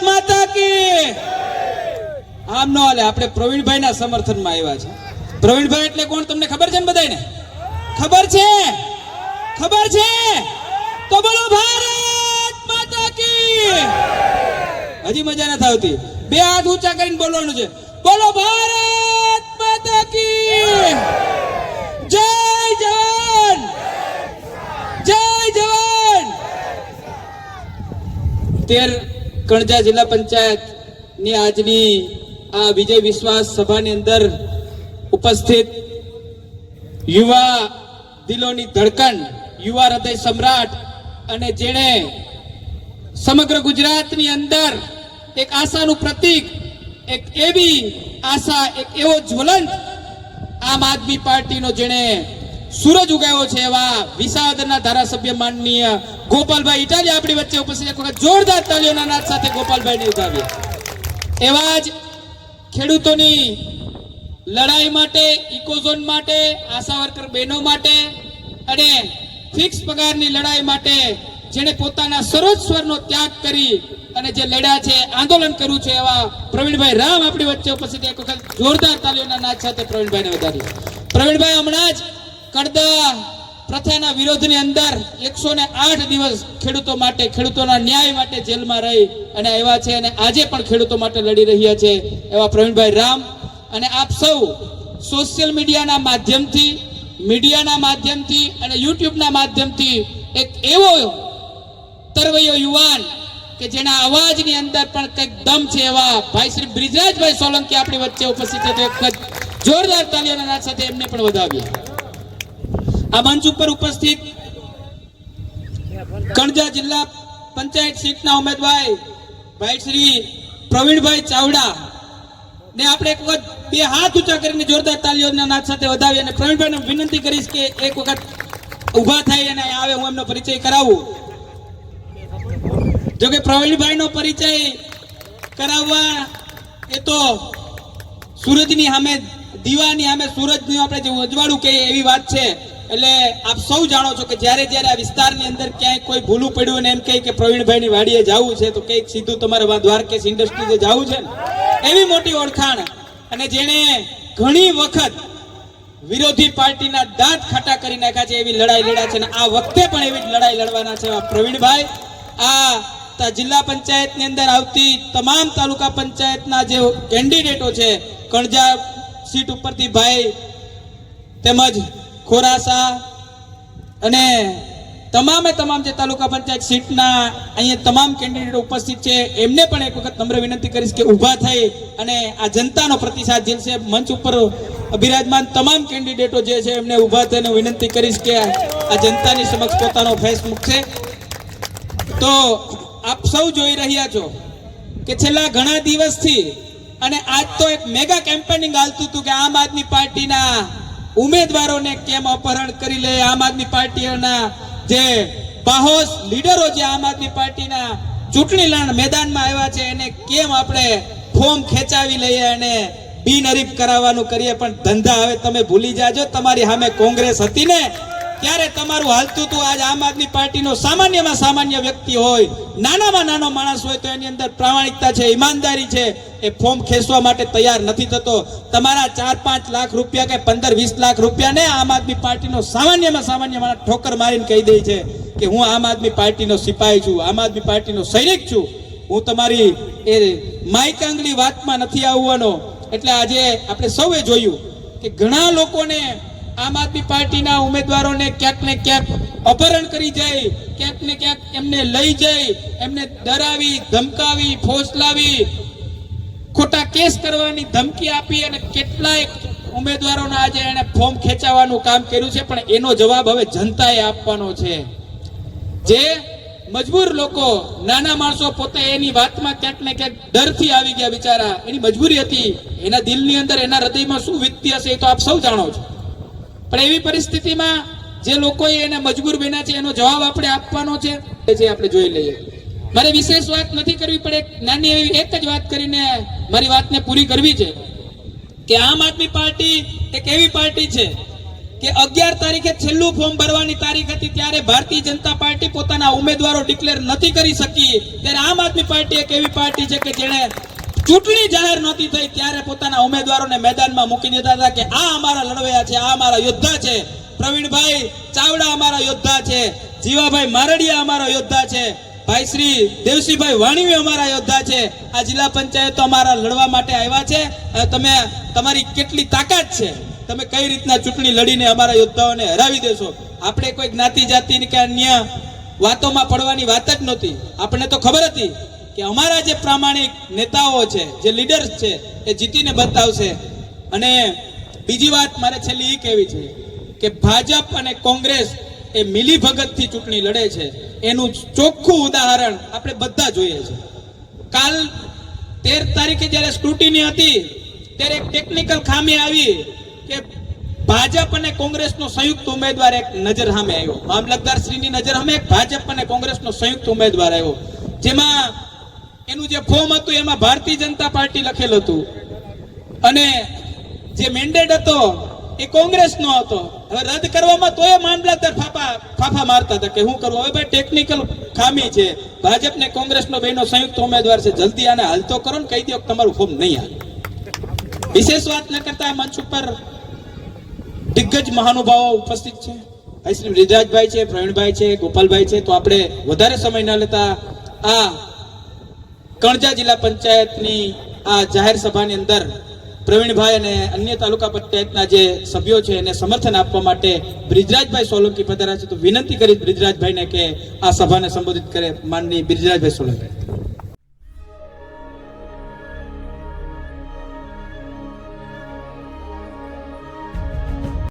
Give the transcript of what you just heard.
માતા કી આમ નો હાલે. આપણે પ્રવીણભાઈ ના સમર્થન માં આવ્યા છે. પ્રવીણભાઈ એટલે કોણ તમને ખબર છે ને? બધાને ખબર છે? ખબર છે તો બોલો ભારત માતા કી. હજી મજા નથી આવતી. બે હાથ ઊંચા કરીને બોલવાનું છે. બોલો ભારત માતા કી. જય જવાન, જય જવાન. 13 કણજા જિલ્લા પંચાયત ની આજની આ વિજય વિશ્વાસ સભાની અંદર ઉપસ્થિત યુવા દિલોની ધડકન, યુવા હૃદય સમ્રાટ અને જેણે સમગ્ર ગુજરાતની અંદર એક આશાનું પ્રતીક, એક એવી આશા, એક એવો જ્વલંત આમ આદમી પાર્ટીનો જેણે સૂરજ ઉગાવ્યો છે એવા વિસાવદરના ધારાસભ્ય માનનીય ગોપાલભાઈ ઇટાલિયા આપણી વચ્ચે ઉપસ્થિત. એક વખત જોરદાર તાળીઓના નાદ સાથે ગોપાલભાઈને ઉઠાવીએ. એવા જ ખેડૂતોની લડાઈ માટે, ઇકોઝોન માટે, આશા વર્કર બહેનો માટે અને ફિક્સ પગારની લડાઈ માટે જેણે પોતાના સરોજ સ્વરનો ત્યાગ કરી અને જે લડ્યા છે, આંદોલન કર્યું છે એવા પ્રવીણભાઈ રામ આપણી વચ્ચે ઉપસ્થિત. એક વખત જોરદાર તાલીઓના નાદ સાથે પ્રવીણભાઈને વધારીએ. પ્રવીણભાઈ હમણાં જ કડદા પ્રથાના વિરોધની અંદર 108 દિવસ ખેડૂતો માટે, ખેડૂતોના ન્યાય માટે જેલમાં રહી અને આવ્યા છે અને આજે પણ ખેડૂતો માટે લડી રહ્યા છે એવા પ્રવીણભાઈ રામ. અને આપ સૌ સોશિયલ મીડિયાના માધ્યમથી અને યુટ્યુબના માધ્યમથી એક એવો તરવૈયો યુવાન કે જેના અવાજની અંદર પણ કંઈક દમ છે એવા ભાઈ શ્રી બ્રિજરાજભાઈ સોલંકી આપણી વચ્ચે ઉપસ્થિત છે. એક જોરદાર તાલીઓના નાદ સાથે એમને પણ વધાવીએ. આ મંચ ઉપર ઉપસ્થિત કણજા જિલ્લા પંચાયત સીટના ઉમેદવાર ભાઈ શ્રી પ્રવીણભાઈ ચાવડા ને આપણે એક વખત બે હાથ ઊંચા કરીને જોરદાર તાલીઓના નાદ સાથે વધાવીએ. અને પ્રવીણભાઈને વિનંતી કરીશ કે એક વખત ઊભા થઈ અને આવે, હું એમનો પરિચય કરાવું. જો કે પ્રવીણભાઈનો પરિચય કરાવવા એ તો સૂરજની સામે, દીવાની સામે સૂરજનું આપણે જે અજવાળું કહીએ એવી વાત છે. એટલે આપ સૌ જાણો છો કે જ્યારે જ્યારે આ વિસ્તારની અંદર ક્યાંય કોઈ ભૂલું પડ્યું અને એમ કહે કે પ્રવીણભાઈની વાડીએ જવું છે તો કંઈક સીધું તમારે દ્વારકેશ ઇન્ડસ્ટ્રીઝે જવું છે ને, એવી મોટી ઓળખાણ. અને જેણે ઘણી વખત વિરોધી પાર્ટીના દાંત ખાટા કરી નાખ્યા છે એવી લડાઈ લડ્યા છે અને આ વખતે પણ એવી લડાઈ લડવાના છે પ્રવીણભાઈ. આ જિલ્લા પંચાયતની અંદર આવતી તમામ તાલુકા પંચાયતના જે કેન્ડિડેટો છે, કણજા સીટ ઉપરથી ભાઈ તેમજ ખોરાસા અને તમામ જે તાલુકા પંચાયત સીટના અહીંયા તમામ કેન્ડિડેટો ઉપસ્થિત છે એમને પણ એક વખત નમ્ર વિનંતી કરીશ કે ઊભા થઈ અને આ જનતાનો પ્રતિસાદ ઝીલશે. મંચ ઉપર બિરાજમાન તમામ કેન્ડિડેટો જે છે એમને ઊભા થઈને વિનંતી કરીશ કે આ જનતાની સમક્ષ પોતાનો ફેસ મૂકશે. તો આપ સૌ જોઈ રહ્યા છો કે છેલ્લા ઘણા દિવસથી અને આજ તો એક મેગા કેમ્પેનિંગ હાલતું હતું કે આમ આદમી પાર્ટીના ઉમેદવારોને કેમ અપહરણ કરી લે, આમ આદમી પાર્ટીના જે બાહોશ લીડરો જે આમ આદમી પાર્ટીના ચૂંટણી મેદાનમાં આવ્યા છે એને કેમ આપણે ફોર્મ ખેંચાવી લઈએ અને બિનહરીફ કરાવવાનું કરીએ. પણ ધંધા હવે તમે ભૂલી જાજો. તમારી સામે કોંગ્રેસ હતી ને ત્યારે તમારું હાલતું હતું. આજ આમ આદમી પાર્ટીનો સામાન્યમાં સામાન્ય વ્યક્તિ હોય, નાનામાં નાનો માણસ હોય તો એની અંદર પ્રામાણિકતા છે, ઈમાનદારી છે. એ ફોર્મ ખેંચવા માટે તૈયાર નથી થતો. તમારા 4-5 લાખ રૂપિયા કે 15-20 લાખ રૂપિયા ને આમ આદમી પાર્ટીનો સામાન્યમાં સામાન્ય માણસ ઠોકર મારીને કહી દે છે કે હું આમ આદમી પાર્ટીનો સિપાહી છું, આમ આદમી પાર્ટીનો સૈનિક છું. હું તમારી એ માયકાંગલી વાતમાં નથી આવવાનો. એટલે આજે આપણે સૌએ જોયું કે ઘણા લોકોને આમ આદમી પાર્ટીના ઉમેદવારોને ક્યાંક ને ક્યાંક અપહરણ કરી જાય, ક્યાંક ને ક્યાંક એમને લઈ જાય, એમને ડરાવી, ધમકાવી, ફોસલાવી, ખોટા કેસ કરવાની ધમકી આપી અને કેટલાય ઉમેદવારોના આજે એને ફોર્મ ખેંચાવવાનું કામ કર્યું છે. પણ એનો જવાબ હવે જનતાએ આપવાનો છે. જે મજબૂર લોકો, નાના માણસો પોતે એની વાતમાં ક્યાંક ને ક્યાંક ડરથી આવી ગયા બિચારા, એની મજબૂરી હતી. એના દિલની અંદર, એના હૃદયમાં શું વીતતી હશે એ તો આપ સૌ જાણો છો. પણ એવી પરિસ્થિતિમાં જે લોકોએ એને મજબૂર બન્યા છે એનો જવાબ આપણે આપવાનો છે, આપણે જોઈ લઈએ. મારે વિશેષ વાત નથી કરવી પડે, નાની એવી એક જ વાત કરીને મારી વાતને પૂરી કરવી છે કે આમ આદમી પાર્ટી એક એવી પાર્ટી છે કે 11 તારીખે છેલ્લું ફોર્મ ભરવાની તારીખ હતી, ત્યારે ભારતીય જનતા પાર્ટી પોતાના ઉમેદવારો ડિક્લેર નથી કરી શકી. ત્યારે આમ આદમી પાર્ટી એક એવી પાર્ટી છે કે જેણે ચૂંટણી જાહેર નહોતી થઈ ત્યારે પોતાના ઉમેદવારોને મેદાનમાં મૂકી દીધા હતા કે આ અમારા લડવૈયા છે, આ અમારા યોદ્ધા છે. પ્રવીણભાઈ ચાવડા અમારા યોદ્ધા છે, જીવાભાઈ મારડિયા અમારા યોદ્ધા છે, ભાઈ શ્રી દેવસિંહભાઈ વાણીવી અમારા યોદ્ધા છે. આ જિલ્લા પંચાયતો અમારા લડવા માટે આવ્યા છે. તમે તમારી કેટલી તાકાત છે, તમે કઈ રીતના ચૂંટણી લડીને અમારા યોદ્ધાઓને હરાવી દેશો. આપણે કોઈ જ્ઞાતિ જાતિ કે અન્ય વાતોમાં પડવાની વાત જ નહોતી. આપણને તો ખબર હતી કે અમારા જે પ્રામાણિક નેતાઓ છે, જે લીડર્સ છે, એ જીતીને બતાવશે. અને બીજી વાત મારે છેલ્લી એ કહેવી છે કે ભાજપ અને કોંગ્રેસ એ મિલીભગતથી ચૂંટણી લડે છે, એનું ચોખ્ખું ઉદાહરણ આપણે બધા જોઈએ છે. કાલ 13 તારીખે જ્યારે સ્ક્રુટિની હતી ત્યારે એક ટેકનિકલ ખામી આવી કે ભાજપ અને કોંગ્રેસનો સંયુક્ત ઉમેદવાર એક નજર સામે આવ્યો. મામલતદાર શ્રીની નજર સામે એક ભાજપ અને કોંગ્રેસનો સંયુક્ત ઉમેદવાર આવ્યો, જેમાં એનું જે ફોર્મ હતું એમાં ભારતીય જનતા પાર્ટી લખેલું હતું અને જે મેન્ડેટ હતો એ કોંગ્રેસનો હતો. હવે રદ કરવામાં તોય મામલતદાર ફાફા મારતા હતા કે શું કરવું. હવે ભાઈ ટેકનિકલ ખામી છે, ભાજપ ને કોંગ્રેસનો બેનો સંયુક્ત ઉમેદવાર છે, જલ્દી આને હાલતો કરો ને કહી દો કે તમારું ફોર્મ નહીં હાલે. વિશેષ વાત ન કરતા મંચ ઉપર દિગ્ગજ મહાનુભાવો ઉપસ્થિત છે. ભાઈ શ્રી બ્રિજરાજભાઈ છે, પ્રવીણભાઈ છે, ગોપાલભાઈ છે. તો આપણે વધારે સમય ન લેતા આ કણજા જિલ્લા પંચાયતની આ જાહેર સભાની અંદર પ્રવીણભાઈ અને અન્ય તાલુકા પંચાયતના જે સભ્યો છે એને સમર્થન આપવા માટે બ્રિજરાજભાઈ સોલંકી પધાર્યા છે. તો વિનંતી કરીશ બ્રિજરાજભાઈને કે આ સભાને સંબોધિત કરે. માનનીય બ્રિજરાજભાઈ સોલંકી.